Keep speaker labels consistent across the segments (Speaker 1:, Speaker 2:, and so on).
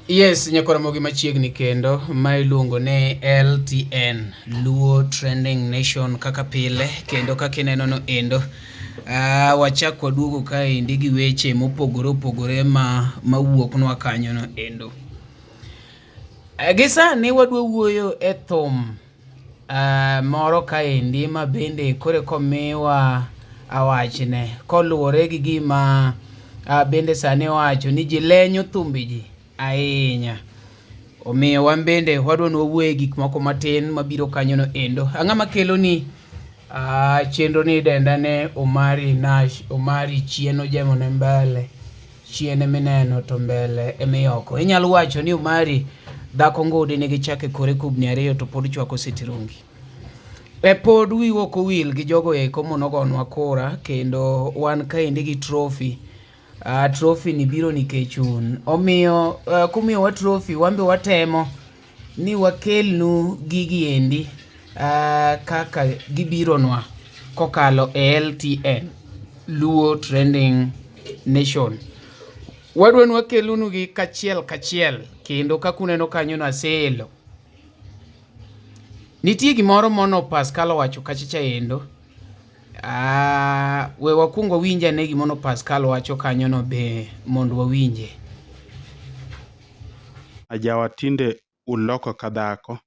Speaker 1: Yes, nyakoromogi machiegni kendo ma iluongo ne LTN, Luo Trending Nation kaka pile, kendo kaka ineno no endo. Wachak waduogo kaendi gi weche mopogore opogore mawuoknwa kanyo no endo. Gisani wadwa wuoyo e thum moro kaendi ma bende kore komiwa awachne koluwore gi gima bende sani wacho ni ji lenyo thumbe ji ahinya. Omiyo wan bende wadwa nwawuoye gik moko matin mabiro kanyo no endo. Ang'ama kelo ni chenro ni denda ne Omari Nash, Omari chieno jemone mbele, chiene mineno to mbele emiyoko. Inyalo wacho ni Omari dhako ngode nigi chake kore kubni ariyo to pod chwako sitirungi. Pod wiwa kowil gi jogo eko monogonwa kura, kendo wan kaendi gi trophy. Trophy ni biro nikech un. Omiyo kumiyo wa trophy wambe watemo ni wakelnu gigi endi kaka gibironwa kokalo LTN, Luo Trending Nation. Wadwa nwakelunu gi kachiel kendo kakuneno kanyo na selo. Nitie gimoro mono Pascal wacho kachicha endo. We wakungo winja ne gimono Pascal wacho kanyo no be mondo wawinje.
Speaker 2: Ajawa tinde uloko kadhako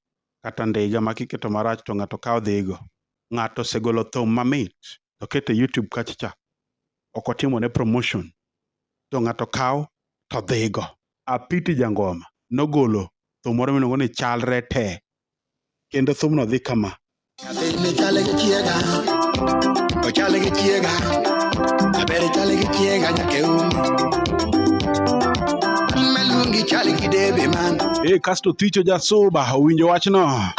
Speaker 2: kata ndiga makiketo marach to ng'ato kawo dhigo. Ng'ato segolo thum mamit to kete YouTube kachicha. Okotimo ne promotion. To ng'ato kawo to dhigo. Apiti jangoma nogolo thum moro miluongo ni chalre te. Kendo thum no dhi kama. Kasto Othicho Jasuba owinjo wachno.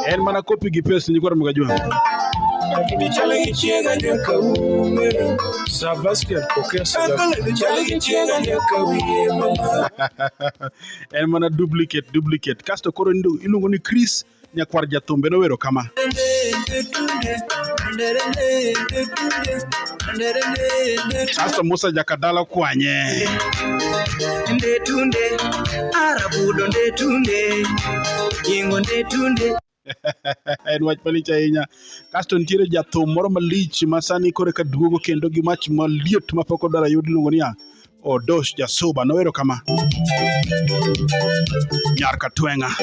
Speaker 2: En mana kopi gi pes ni kwara mgajua. En mana duplicate. Kasto koro iluongo ni Chris nyakwar jathumbe no wero kama. Kasto Musa jakadala kwanye. Ndetunde arabudo ndetunde yengo ndetunde. En wach malich ahinya. Kasto nitiere jathum moro malich masani kore ka duogo kendo gi mach maliet mapok odara yud luongo niya Odos Jasuba nowero kama. Nyar katwenga.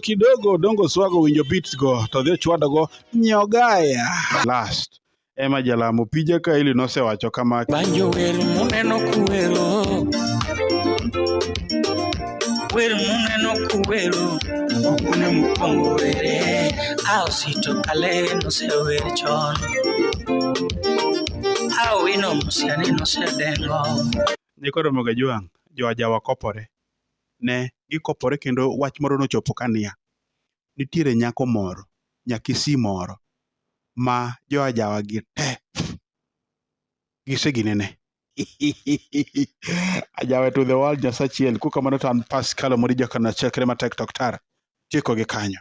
Speaker 2: Kidogo dongo swago winjo beats go to dhi chwado go nyogaya. Last ema jalamo pija ka ili nosewacho kama. Banjo wer muneno kuwero. Wer muneno kuwero. Okune mukongo were. Ausito kale no se wer chon. Ino musiani no se dengo. Nikoro moga juang, jo ajawa kopore. Ne, gikopore kendo wach moro no chopo kania. Nitiere nyako moro, nyakisi moro, ma jo ajawa gi te. Giseginene. Ajawa to the world jasachiel, kuka mano tan Pascal mori jakana chekre ma tek tok tar. Tieko gi kanyo.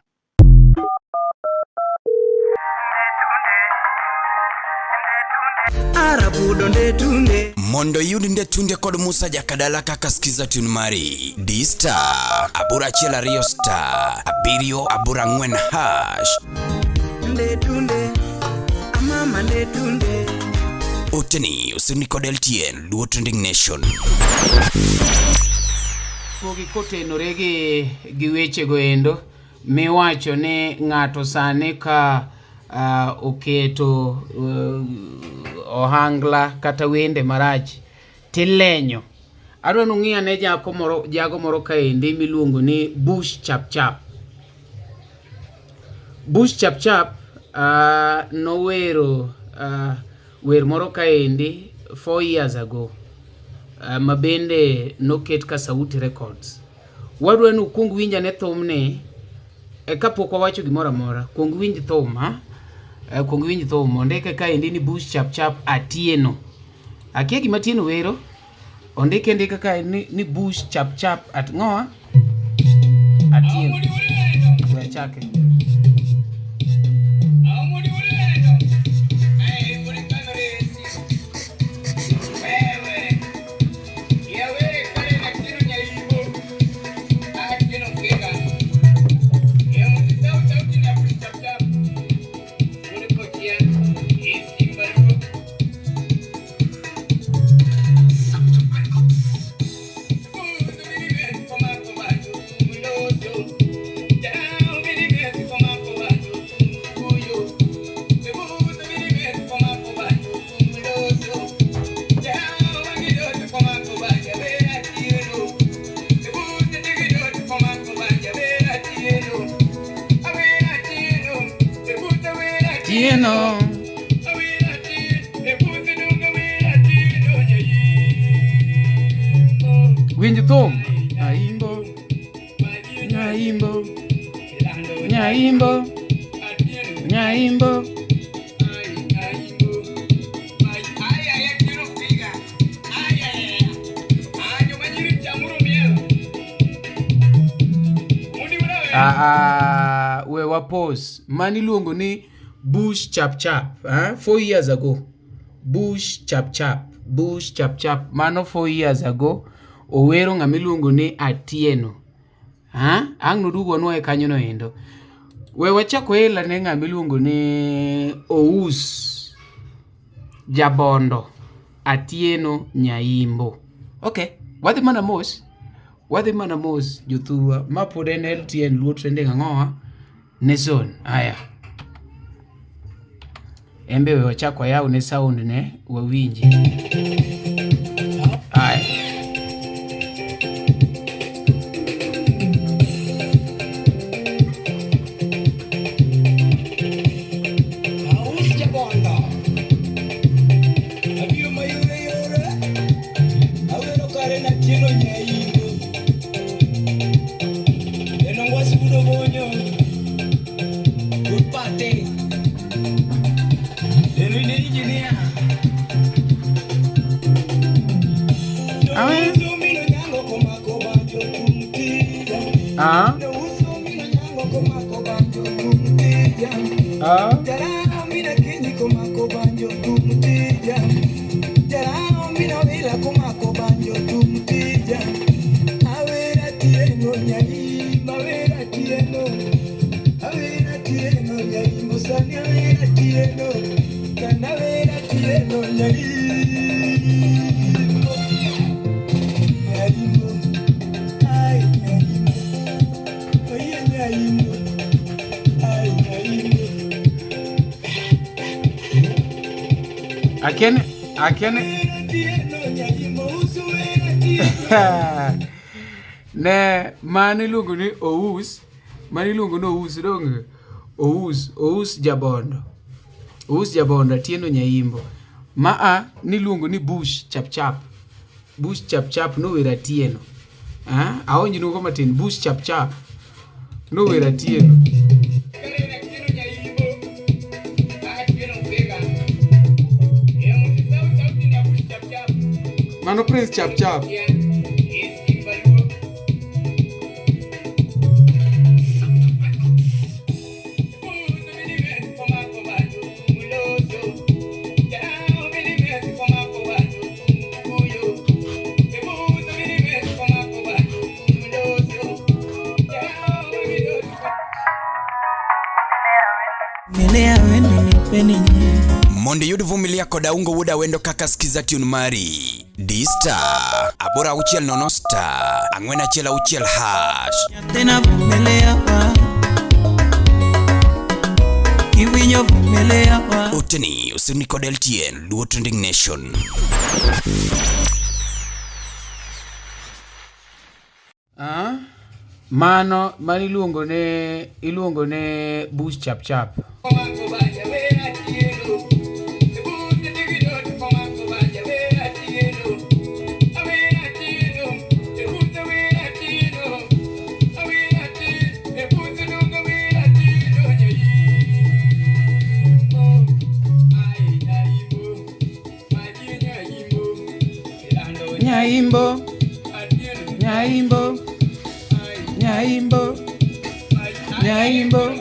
Speaker 3: Mondo yudi ndetunde kod Musa jakadala kaka skiza tune mari D-Star abura chiela Rio Star abirio abura ngwen hash ndetunde amama ndetunde Oteni usini kod LTN Luo Trending Nation.
Speaker 1: Pogi kotenore gi weche go endo miwacho ni ng'ato sani ka oketo ohangla kata wende marach tilenyo. Adwa nung'ia ne jago moro kaendi miluongo ni Bush Chap. Bush Chap nowero wer moro kaendi 4 years ago mabende noket ka Sauti Records. Wadwa nukuong winja ne thum ni kapok wawacho gimoro amora. Kuong winj thum kuong winj thum ondike kaendi ni Bush Chap Atieno. Akia gima Atieno wero ondike kaendi ni Bush Chap at ngoa Atieno. Wechake. atieno. Winj thum. Nyaimbo, nyaimbo, nyaimbo, nyaimbo. We wapos mani luongo ni Bush Chap Chap 4 years ago. Bush Chap Chap mano 4 years ago. Owero ng'ama iluongo ni Atieno. Ang' nodugo nwa e kanyo no endo. We wachako ela ne ng'ama iluongo ni Ous Jabondo Atieno Nyaimbo. Okay, wadhi mana mos jothurwa ma pod en LTN luo trending ang'owa Neson. Aya, embe we wachako yaw ne sound ne wawinji. Aya, akene ne mani luongo ni Ous dong. Ous Jabondo Atieno Nyaimbo. Ni luongo ni Bush Chap Chap no wera Atieno. Aonji nugo matin Bush Chap Chap no wera Atieno. Mano Prince Chap Chap.
Speaker 3: Mondo yud vumilia koda ungo wuda wendo kaka skiza tune mari D-Star abora uchiel nono star angwena chela uchiel hash
Speaker 4: Tena vumilia wa Iwinyo vumilia wa
Speaker 3: Uteni usuni kod LTN Luo Trending Nation.
Speaker 1: Mano mani iluongo ne Bush Chap Chap. Nyaimbo, Nyaimbo, Nyaimbo, Nyaimbo,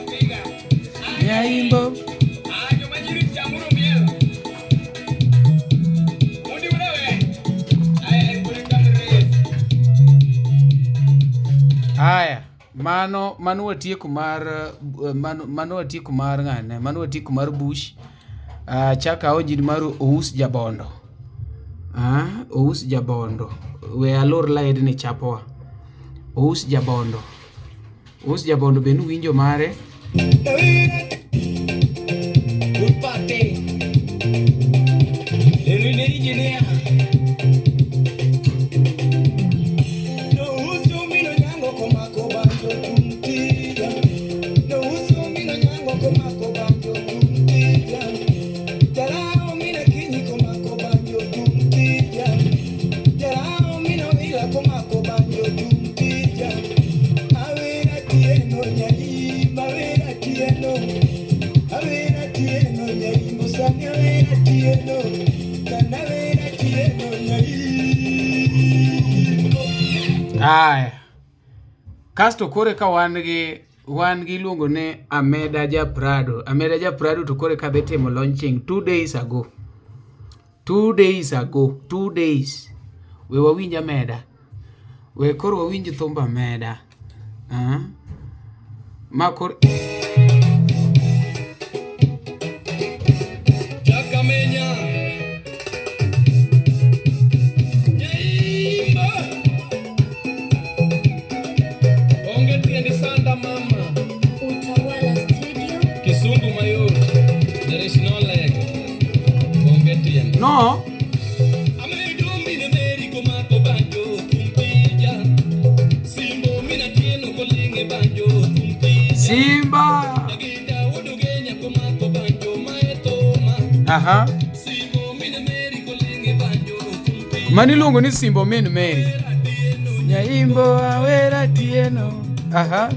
Speaker 1: Nyaimbo. Aya, mano watieko mar mano watieko mar ng'ane, mano watieko mar Bush. Chaka ojin mar Ous Jabondo. Ous Jabondo. We alor laid ni chapoa. Ous Jabondo be nuwinjo mare. Aya. Kasto kore ka wan gi luongo ne Ameda ja Prado. Ameda ja Prado to kore ka dhi timo launching 2 days ago. 2 days. We wawinj Ameda. We koro wawinj thumb Ameda. Ma koro no. Simba. Aha. Mani luongo ni Simbo min Mary. Nyaimbo awera tieno. Aha.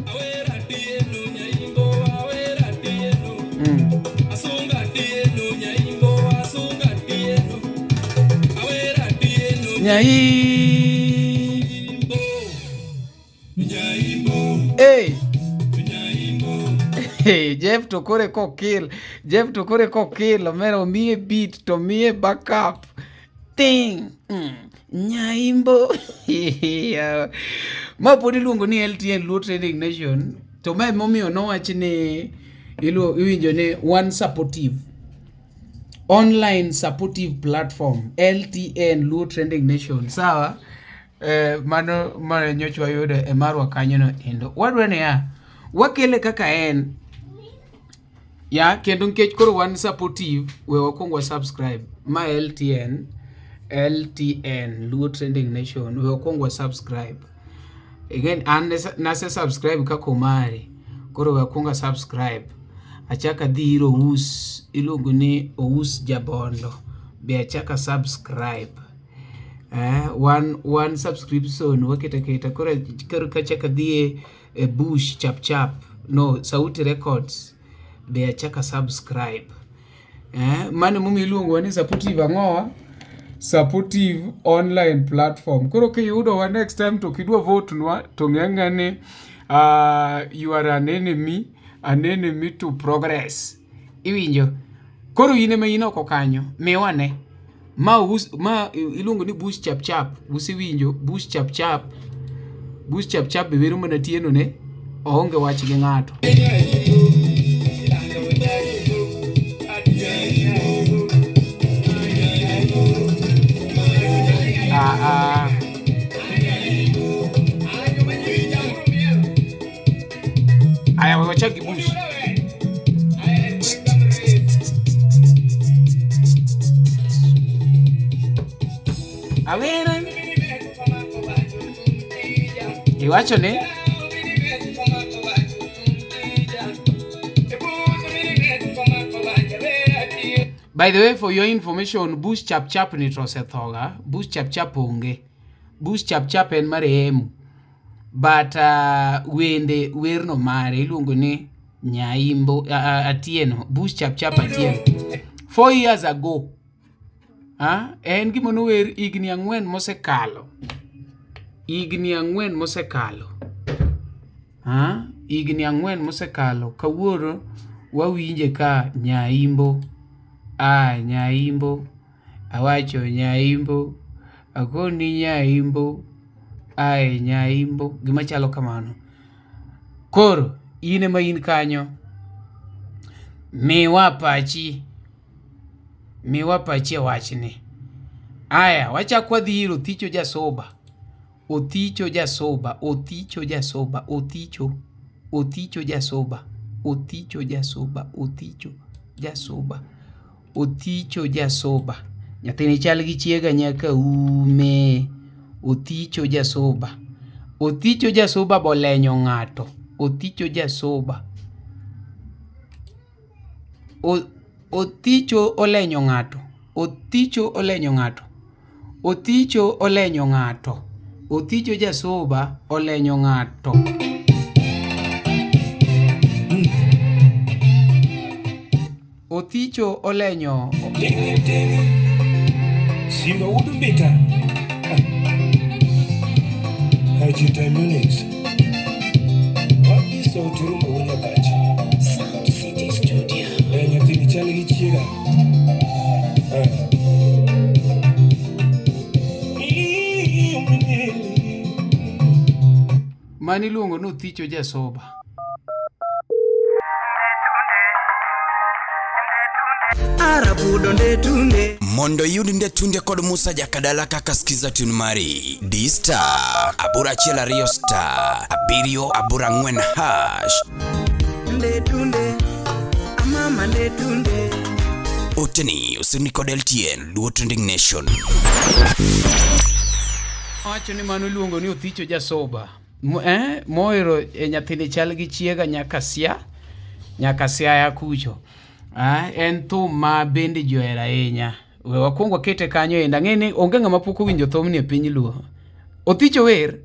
Speaker 1: Hey, Jeff to kore kokil. Omero miye beat to miye backup. Ting. Nyaimbo. Ma podi luongo ni LTN Luo Training Nation. To ma momiyo nowach ni iwinjo ni one supportive online supportive platform LTN Luo Training Nation. Sawa. Mano nyochwa yudo e marwa kanyo no endo. Wadwa ni wakele kaka en. Ya kendo nkech koro one supportive we wakwongo subscribe. Ma LTN Luo Training Nation we wakwongo subscribe. Again nase subscribe kako mari. Koro we wakwongo subscribe. Achaka dhiro iluongo ni Ous Jabondo. Be achaka subscribe. One subscription waketa koro kachaka dhie Bush chap no Sauti Records. Be achaka subscribe. Mane mumi iluongo ni supportive ang'owa. Supportive online platform. Koro kiyudo wa next time to kidwa vote nwa to ng'ang'ane you are an enemy to progress. Iwinjo. Koro ine ma ino kokanyo miwane. Ma iluongo ni Bush chap. Usiwinjo Bush chap. Bush chap be wero mana tieno ne oonge wach gi ng'ato. Aya wachaki Bush. Awera. Iwacho ne? By the way, for your information, Bush chap ni trose thoga. Bush chap onge. Bush chap en marehemu. But werno mare iluongo ni Nyaimbo Atieno. Bush chap Atieno. 4 years ago. En gimo no wer igni ang'wen mosekalo. Igni ang'wen mosekalo. Kawuono wawinje ka Nyaimbo. Nyaimbo. Awacho Nyaimbo. Agoni Nyaimbo. Nyaimbo. Gima chalo kamano. Koro, ine ma in kanyo. Miwa pachi wachni. Aya, wachakwa dhiro Othicho Jasuba. Othicho Jasuba. Nyathini chal gi chiega nyaka ume. Othicho Jasuba bolenyo ng'ato. Othicho olenyo ng'ato. Othicho Jasuba olenyo ng'ato. Othicho olenyo.
Speaker 5: Simba udumbita. Hajita Munix. What is so true when you catch? Sound City Studio. And you think it's a little chill.
Speaker 1: Mani luongo no Othicho Jasuba.
Speaker 4: Arabudo ndetunde.
Speaker 3: Mondo yudi ndetunde kod Musa Jakadala kaka skiza tune mari D-Star abura achiel ariyo star abiriyo abura ang'wen hash
Speaker 4: Ndetunde. Amama ndetunde.
Speaker 3: Oteni usini kod LTN Luo Trending Nation.
Speaker 1: Wacho ni mano luongo ni Othicho Jasuba. Moiro nyathini chal gi chiega nyaka sia ya kucho. En Thum ma bende johera ahinya. We wakwongo kete kanyo enda ng'eni onge ng'ama pok owinjo Thum ni e piny Luo. Othicho wer?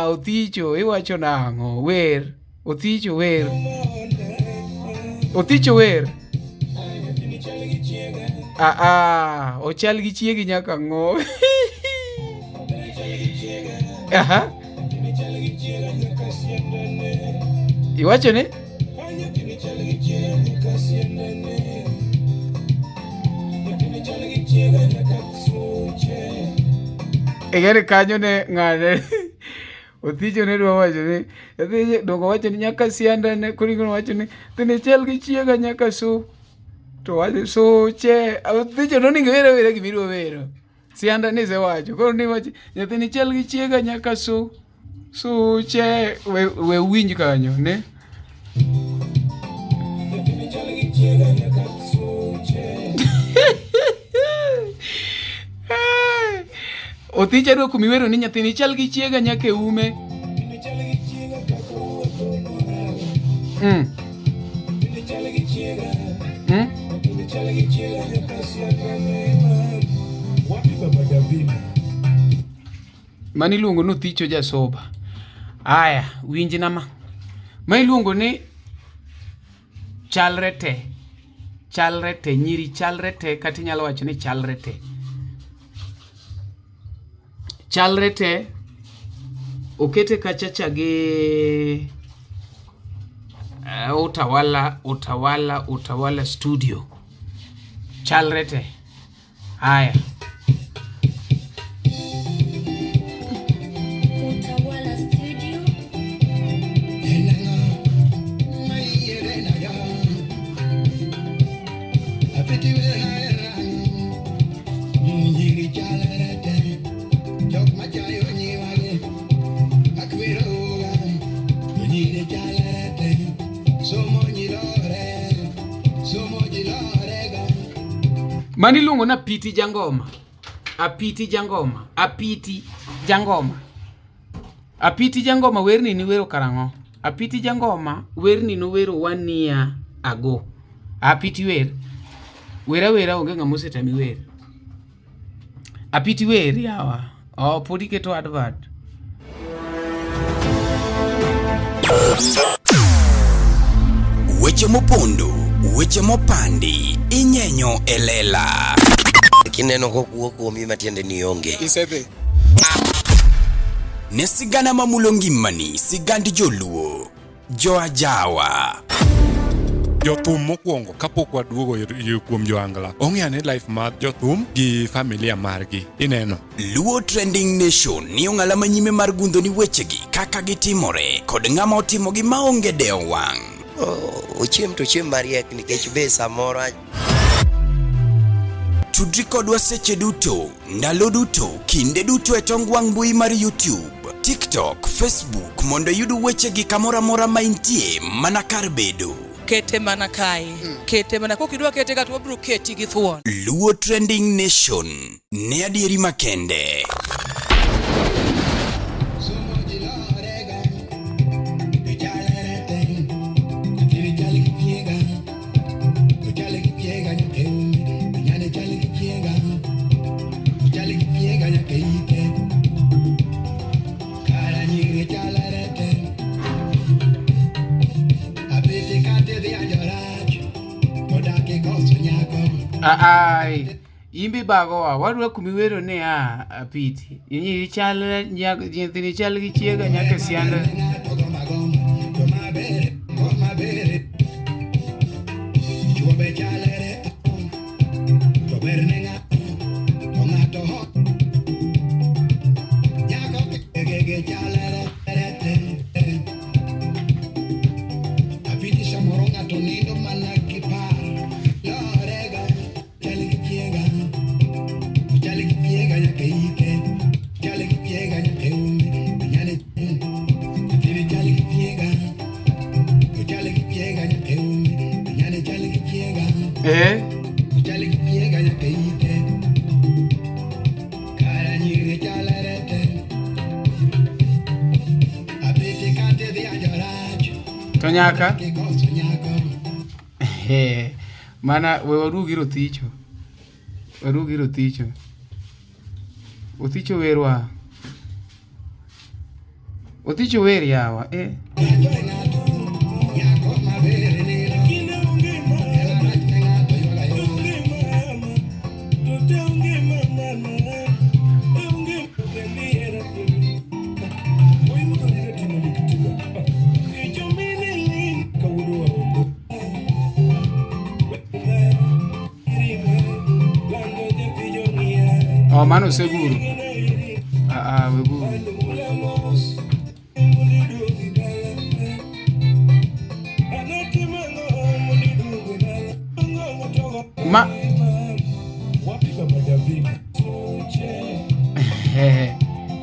Speaker 1: Othicho iwacho nang'o wer? Othicho wer? Othicho wer? Ochal gi chiegi nyaka ng'o. Iwacho ni? Egere kanyo ne ng'ane Othicho ne dwa wacho ni dongo wacho ni nyaka sianda ne kuringo wacho ni tine chel gi chiega nyaka su to wacho suche Othicho no ningo wera gimiro wero sianda ne se wacho koro ni wacho nyathini chel gi chiega nyaka suche we winj kanyo ne Othicho dwa kumiwero ni nyathini chal gi chiega nyaka ume. Mani luongo ni Othicho Jasuba. Aya, winj nama. Mani luongo ni chalre te nyiri chalre te kata inyalo wacho ni chalre te okete kachacha gi Utawala studio chalre te haya
Speaker 6: Utawala studio
Speaker 1: Mani luongo na Apiti Jangoma werni ni wero karang'o? Apiti Jangoma werni no wero 1 year ago. Apiti wera onge ng'ama osetami wer. Apiti wer yawa. Podi keto advert.
Speaker 3: Weche mopondo, weche mopandi, inyenyo elela.
Speaker 7: Kineno kokuok kuomi matiende ni onge.
Speaker 8: Isebe.
Speaker 3: Ne sigana mamulo ngimani, sigandi joluo, joajawa.
Speaker 8: Jothum mokwongo kapok waduogo kuom joangla. Ong'eane life mar Jothum gi familia margi. Ineno.
Speaker 3: Luo Trending Nation ni ong'ala manyime mar gundo ni wechegi kaka gitimore kod ng'ama otimogi maonge deo wang'.
Speaker 7: Ochiem to chiem mariek nikech be samoro
Speaker 3: Tudri kodwa seche duto, ndalo duto, kinde duto e tong wang' mbui mar YouTube, TikTok, Facebook mondo yudu wechegi kamora mora maintie mana kar bedo.
Speaker 9: Kete mana kae. Kete mana kokidwa kete ka to bro keti gi thuon.
Speaker 3: Luo Trending Nation ne adieri makende.
Speaker 5: Kara nyiri chalare te, abete kate
Speaker 1: Ai, imbi bago wa wadwa kumiwero ne apiti. Yini chal nyithini chal gi chiega nyaka sianda. Tonyaka mana we warugi Othicho. Warugi Othicho. Othicho werwa. Othicho wer yawa Oh, mano seguro. Weguro. Ma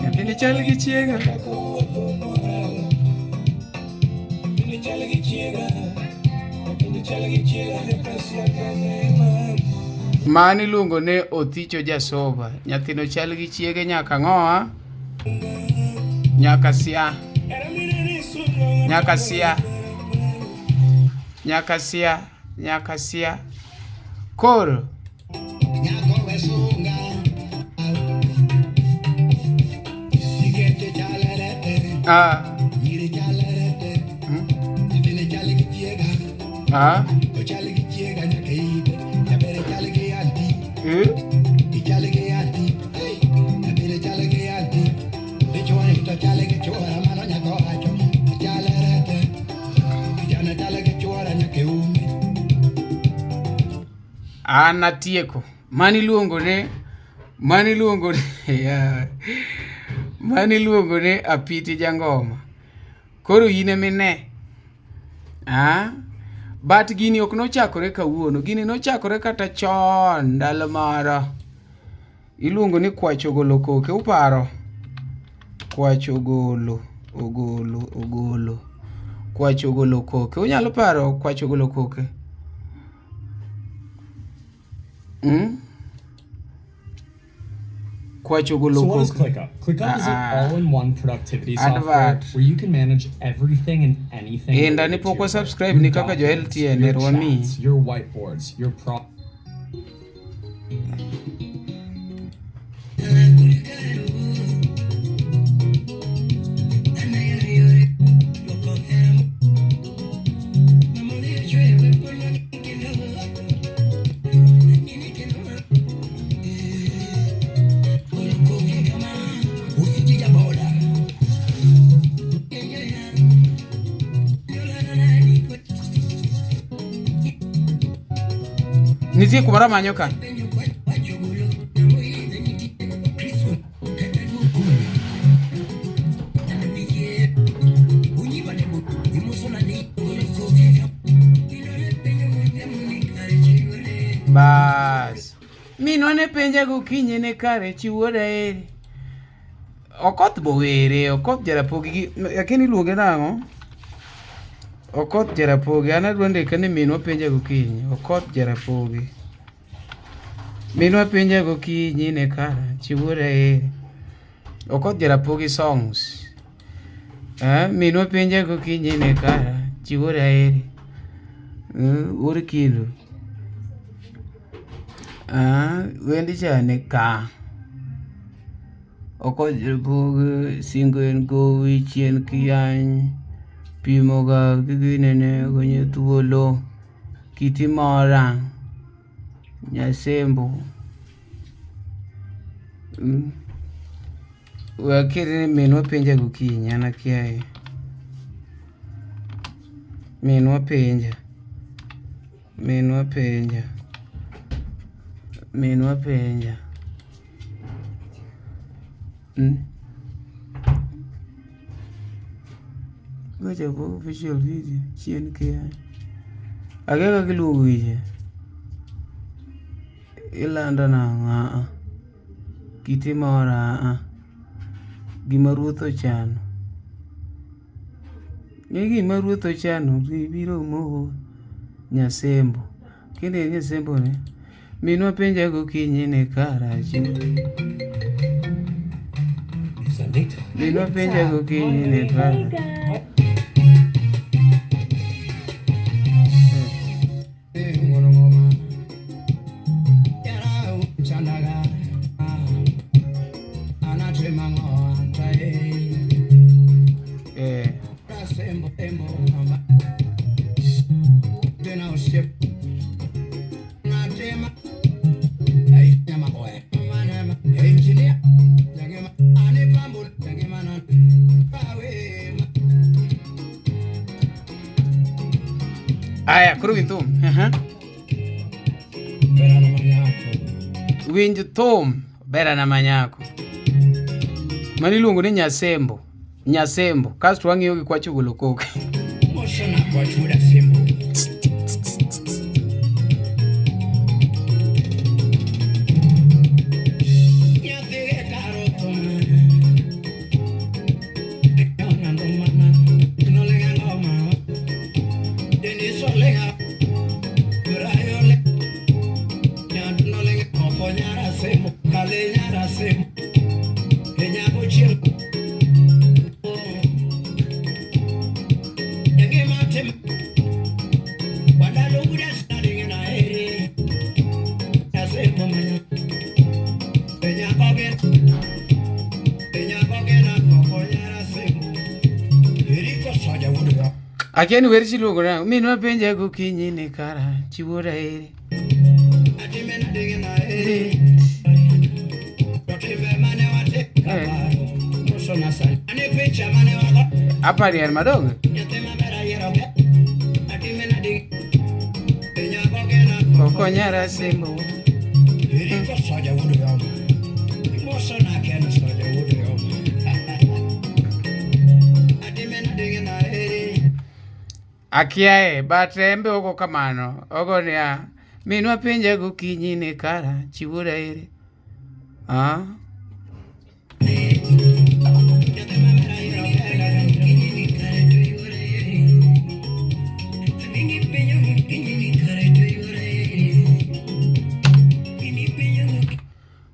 Speaker 1: Nyathini chal gi chiega. Mani luongo ne Othicho Jasuba. Nyathino chal gi chiege nyaka ng'oa. Nyaka sia. Nyaka sia. Nyaka sia. Nyaka sia. Koro natieko. Mani luongo ne apiti jangoma. Koro yine mine. But gini ok nochakore kawuono. Gini nochakore kata chon ndalo moro. Iluongo ni kwacho golo koke. Uparo? Kwacho golo. Kwacho golo koke. Unyalo paro kwacho golo koke? So what is ClickUp? ClickUp is an all-in-one productivity software where you can manage everything and anything. And if you subscribe, your documents, your chats, your whiteboards, your nitie kumara manyo ka. Bas. Minwa ne penja gokinyi ne kare chiwoda eri. Okoth bowere, Okoth Jarapogi, lakini luonge nang'o? Okoth Jarapogi, an adwa ndiko ni minwa penja gokinyi, Okoth Jarapogi. Minwa penja gokinyi ne kara chiwora eri. Okoth Jarapogi songs. Minwa penja gokinyi ne kara chiwora eri. Ur kilo. Wendi chane ka. Okoth Jarapogi singo en gowi chien kiyany. Pimoga giginene gonye thuolo kiti mora Nyasembo. Wakiri minwa penja gokinyi an akiaye. Minwa penja. Gocha po official video chien kia. Ageka kiluongo ije. Ilando na kitimora gima ruoth ochano. Gima ruoth ochano biro mo Nyasembo. Kende Nyasembo ne minwa penja gokinyi ne karachi. Minwa penja gokinyi ne karachi. Aya, kuro Thum. Winj Thum bera na manyako. Mani luongo ni Nyasembo. Kasto wang'iyo gi kwacho golo koke.
Speaker 5: Moshona kwacho da sembo.
Speaker 1: Akiani weri chiluongo na minwa penja gokinyi ne karachi wuora ere. Apari er madongo. Kokonyara sembo. Akiaye batembe oko kamano ogo niya minwa penja gokinyi ne karachi wuora ere.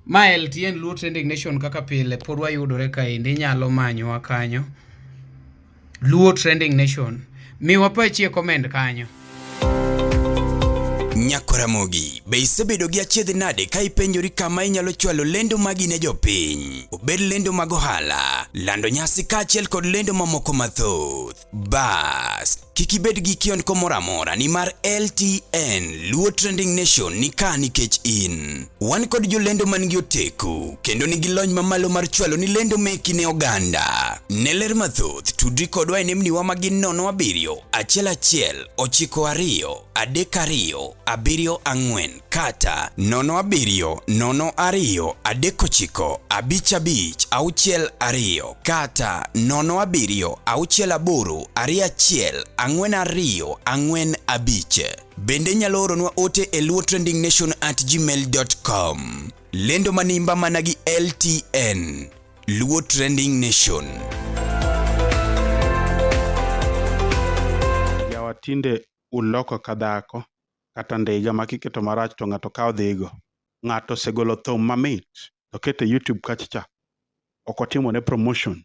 Speaker 1: Ma LTN Luo Trending Nation kaka pile pod wayudore kaendi inyalo manyowa kanyo. Luo Trending Nation. Miwa pachie comment kanyo.
Speaker 3: Nyakoramogi, be isebedo gi achiedh nade ka ipenjori kama inyalo chwalo lendo magi ne jopiny. Obed lendo mag ohala, lando nyasi kaachiel kod lendo mamoko mathoth. Bas, kik ibed gi kionko moro amora nimar LTN Luo Trending Nation ni ka nikech in. Wan kod jolendo man gi oteku kendo nigi lony mamalo mar chwalo ni lendo meki ne oganda. Ne ler mathoth tudri kodwa e nembniwa magin 07 11 92 32 74 kata 07 02 39 55 62 kata 07 68 21 42 Bende nyalo oronwa ote e luotrendingnation@gmail.com. Lendo manimba managi LTN Luo Trending Nation.
Speaker 2: Yawa tinde uloko kadhako kata ndiga makiketo marach to ng'ato kawo dhigo. Ng'ato segolo thum mamit to kete YouTube kacha. Okotimo ne promotion.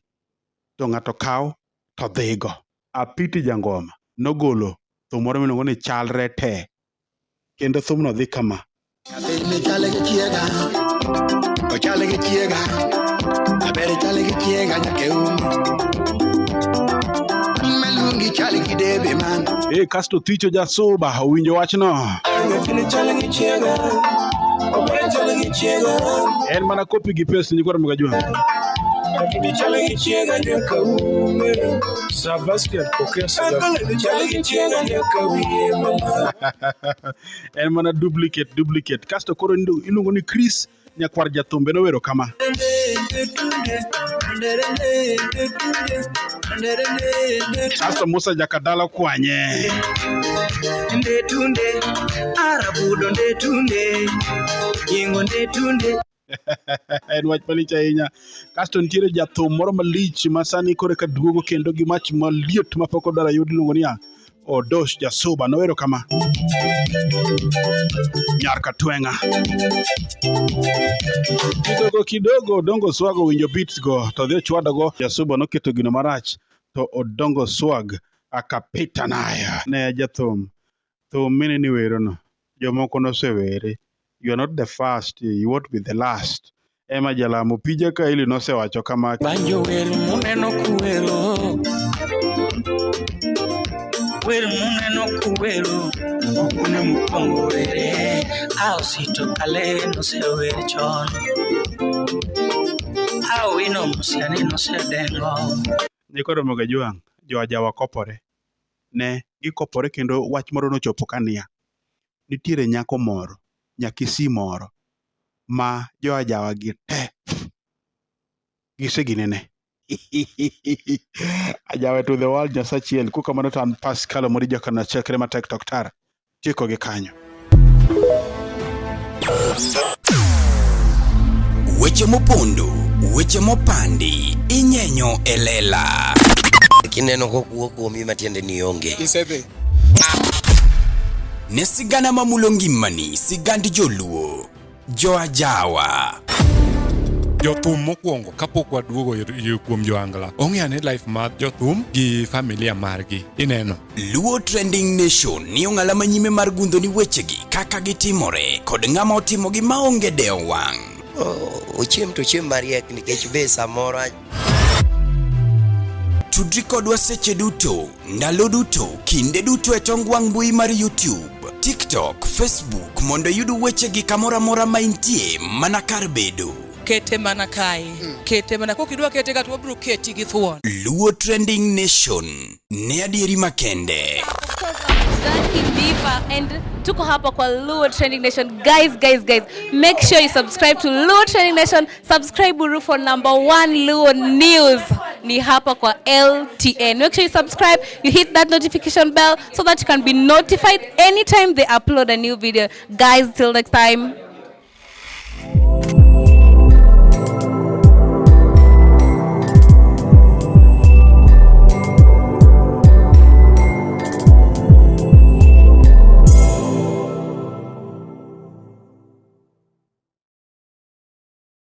Speaker 2: To ng'ato kawo to dhigo. Apiti jangoma nogolo thum moro miluongo ni chalre te. Kendo thum no dhi kama.
Speaker 4: Abere chale gi chiega nyake nyongi chali kidebe man.
Speaker 2: Kasto Othicho Jasuba owinjo wachno. En mana kopi gi pes ni kwara mgajua. En mana duplicate. Kasto koro iluongo ni Chris nyakwar jathumbe nowero kama. Kasto Musa Jakadala kwanye.
Speaker 4: Ndetunde arabudo ndetunde yingo ndetunde.
Speaker 2: En wach malich ahinya. Kasto nitiere jathum moro malich masani kore ka duogo kendo gi mach maliet mapok odara yud luongo niya Odos Jasuba nowero kama. Nyarka twenga. Kidogo Dongo Swag winjo beats go to dhi chwado go. Jasuba noketo gino marach to Odongo Swag akapita nayo. Ne jathum. Thum mine ni wero no. Jomoko nosewere. You are not the first, you won't be the last. Ema Jalamo pija ka ili nosewacho kama.
Speaker 4: Banjo welo muneno kuwelo. Welo muneno kuwelo. Okune mukongo were. Ausito kale no se were chon. Ino musiani no se dengo.
Speaker 2: Nikoro Mogajuang, Joajawa kopore. Ne, gikopore kendo wach moro nochopo kania. Nitiere nyako moro. Nyakisi moro ma Joajawa gi te giseginene. Ajawa to the world Nyasachiel kuka mano tan Pascal Morijo kana chekre ma TikTok tar chiko gi kanyo.
Speaker 3: Weche mopondo, weche mopandi, inyenyo elela.
Speaker 7: Kineno kokuok kuomi matiende ni onge.
Speaker 10: Isebe.
Speaker 3: Ne sigana mamulo ngimani, sigand joluo, Joajawa.
Speaker 8: Jothum mokwongo kapok waduogo kuom joangla. Ong'e life mar jothum gi familia margi. Ineno.
Speaker 3: Luo Trending Nation ni ong'ala manyime mar gundo ni wechegi kaka gitimore kod ng'ama otimogi maonge deo wang'.
Speaker 7: Ochiem to chiem mariek nikech be samoro
Speaker 3: Tudri kodwa seche duto, ndalo duto, kinde duto e tong wang' mbui mar YouTube, TikTok, Facebook mondo yudu wechegi kamora mora maintie mana kar bedo.
Speaker 9: Kete mana kae. Kete mana kokidwa kete gato wabro keti gi thuon.
Speaker 3: Luo Trending Nation ne adieri makende.
Speaker 6: And tuko hapa kwa Luo Trending Nation. Guys, make sure you subscribe to Luo Trending Nation. Subscribe buru for #1 Luo News. Ni hapa kwa LTN. Make sure you subscribe, you hit that notification bell so that you can be notified anytime they upload a new video. Guys, till next time.